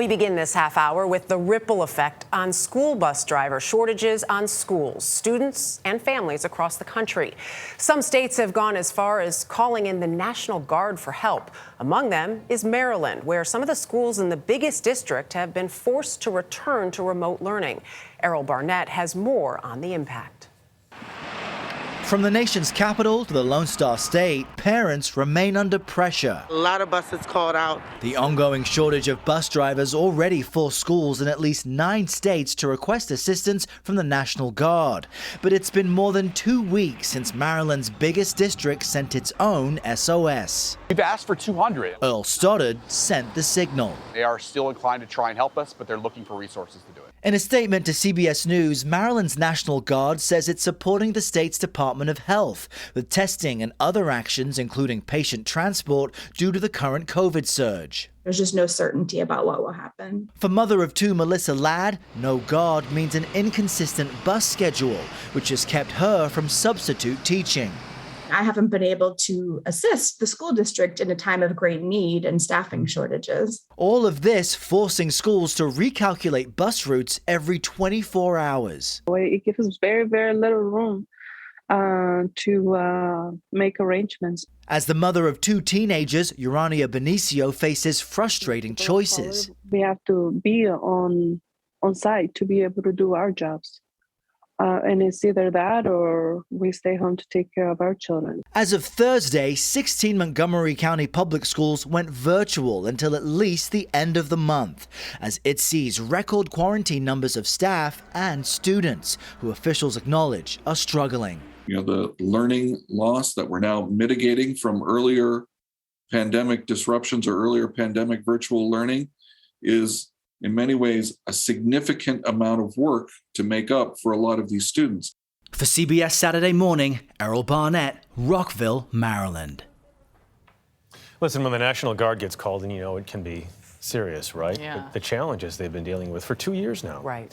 We begin this half hour with the ripple effect on school bus driver shortages on schools, students, and families across the country. Some states have gone as far as calling in the National Guard for help. Among them is Maryland, where some of the schools in the biggest district have been forced to return to remote learning. Errol Barnett has more on the impact. From the nation's capital to the Lone Star State, parents remain under pressure. A lot of buses called out. The ongoing shortage of bus drivers already forced schools in at least 9 states to request assistance from the National Guard. But it's been more than 2 weeks since Maryland's biggest district sent its own SOS. We've asked for 200. Earl Stoddard sent the signal. They are still inclined to try and help us, but they're looking for resources to do it. In a statement to CBS News, Maryland's National Guard says it's supporting the state's Department of Health with testing and other actions, including patient transport, due to the current COVID surge. There's just no certainty about what will happen. For mother of 2 Melissa Ladd, no guard means an inconsistent bus schedule, which has kept her from substitute teaching. I haven't been able to assist the school district in a time of great need and staffing shortages. All of this forcing schools to recalculate bus routes every 24 hours. It gives us very, very little room to make arrangements. As the mother of 2 teenagers, Urania Benicio faces frustrating choices. We have to be on site to be able to do our jobs. And it's either that or we stay home to take care of our children. As of Thursday, 16 Montgomery County public schools went virtual until at least the end of the month, as it sees record quarantine numbers of staff and students, who officials acknowledge are struggling. The learning loss that we're now mitigating from earlier pandemic disruptions or earlier pandemic virtual learning is in many ways a significant amount of work to make up for a lot of these students. For CBS Saturday Morning, Errol Barnett, Rockville, Maryland. Listen, when the National Guard gets called, and it can be serious, right? Yeah. The challenges they've been dealing with for 2 years now. Right.